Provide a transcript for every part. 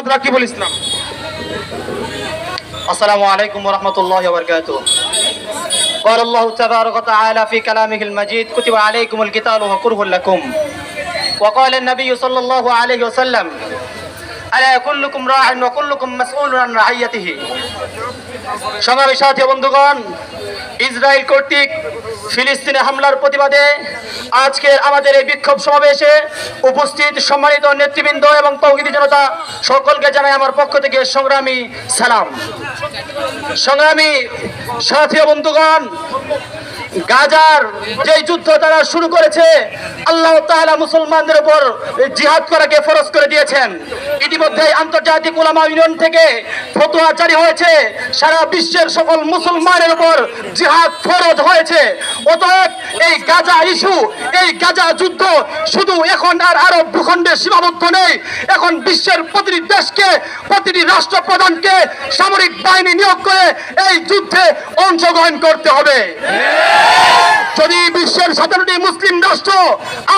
রাকিবুল ইসলাম। আসসালামু আলাইকুম ওয়া রাহমাতুল্লাহি ওয়া বারাকাতুহু। قال الله تبارك وتعالى في كلامه المجيد كتب عليكم القتال وهو كره لكم وقال النبي صلى الله عليه وسلم ألا كلكم راع وكلكم مسؤول عن رعيته। সমাবেশ সাথী বন্ধুগণ, ইসরায়েল কর্তৃক ফিলিস্তিনে হামলার প্রতিবাদে আজকের আমাদের এই বিক্ষোভ সমাবেশে উপস্থিত সম্মানিত নেতৃবৃন্দ এবং তৌহিদি জনতা সকলকে জানাই আমার পক্ষ থেকে সংগ্রামী সালাম। সংগ্রামী সাথী বন্ধুগণ, গাজার যে যুদ্ধ তারা শুরু করেছে, আল্লাহ তাআলা মুসলমানদের উপর জিহাদ করাকে ফরজ করে দিয়েছেন। ইতিমধ্যে আন্তর্জাতিক উলামা ইউনিয়ন থেকে ফতোয়া জারি হয়েছে, সারা বিশ্বের সকল মুসলমানের উপর জিহাদ ফরজ হয়েছে। অতএব এই গাজা ইস্যু, এই গাজা যুদ্ধ শুধু এখন আর আরব ভূখণ্ডে সীমাবদ্ধ নেই। এখন বিশ্বের প্রতিটি দেশকে, প্রতিটি রাষ্ট্রপ্রধানকে সামরিক বাহিনী নিয়োগ করে এই যুদ্ধে অংশগ্রহণ করতে হবে। যদি বিশ্বের 17টি মুসলিম রাষ্ট্র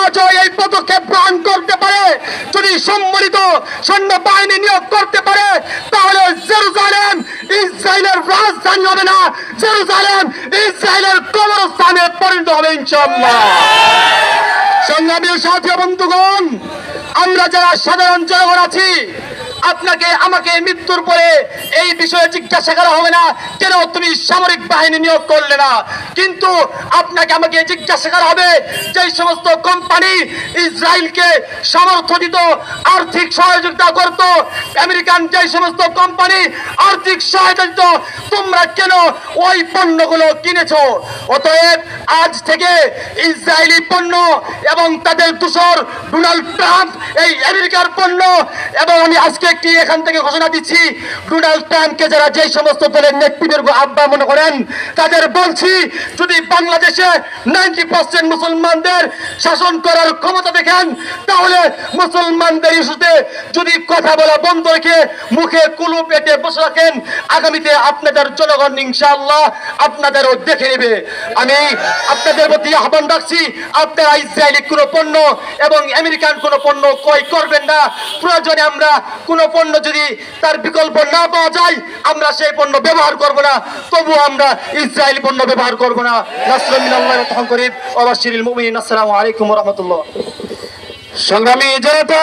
আজও এই পদক্ষেপ গ্রহণ করতে পারে, যদি সম্মিলিত সৈন্যবাহিনী নিয়োগ করতে পারে, তাহলে জেরুজালেম ইসরায়েলের রাজধানী হবে না, জেরুজালেম ইসরায়েলের কবরস্থানে পরিণত হবে ইনশাআল্লাহ। সংগ্রামী সাথী বন্ধুগণ, আমরা যারা সাধারণ জনগণ আছি, আপনাকে আমাকে মৃত্যুর পরে এই বিষয়ে জিজ্ঞাসা করা হবে না কেন তুমি সামরিক বাহিনী নিয়োগ করলে না, কিন্তু আপনাকে আমাকে জিজ্ঞাসা করা হবে যে সমস্ত কোম্পানি ইসরায়েলকে সামর্থ্য দিত, আর্থিক সহযোগিতা করত, আমেরিকান যে সমস্ত কোম্পানি আর্থিক সহায়তা দিত, তোমরা কেন ওই পণ্যগুলো কিনেছো? অতএব আজ থেকে ইসরায়েলি পণ্য এবং তাদের দূষর ডোনাল্ড ট্রাম্প এই আমেরিকার পণ্য, এবং আমি আজকে একটি এখান থেকে ঘোষণা দিচ্ছি, ডোনাল্ড ট্রাম্পকে যারা যে সমস্ত দলের নেতৃবৃন্দ আব্বা মনে করেন, তাদের বলছি, যদি বাংলাদেশে 90% মুসলমানদের শাসন করার ক্ষমতা দেখেন, তাহলে মুসলমানদের ইস্যুতে যদি কথা বলা বন্ধ রেখে মুখে কুলু পেটে বসে রাখেন, আগামীতে আপনাদের জনগণ ইনশাআল্লাহ আপনাদেরও দেখে নেবে। আমি আপনাদের প্রতি আহ্বান রাখছি, আপনারা ইসরায়েলি কোনো পণ্য এবং আমেরিকান কোনো পণ্য ক্রয় করবেন না। প্রয়োজনে আমরা কোনো পণ্য যদি তার বিকল্প না পাওয়া যায়, আমরা সেই পণ্য ব্যবহার করব না, তবু আমরা ইসরায়েলি পণ্য ব্যবহার করব না। নাসরুম মিনাল্লাহি ওয়া ফাতহুন করিব ওয়া বাশশিরিল মুমিনিন। আসসালামু আলাইকুম ওয়া রাহমাতুল্লাহ। সংগ্রামী জনতা,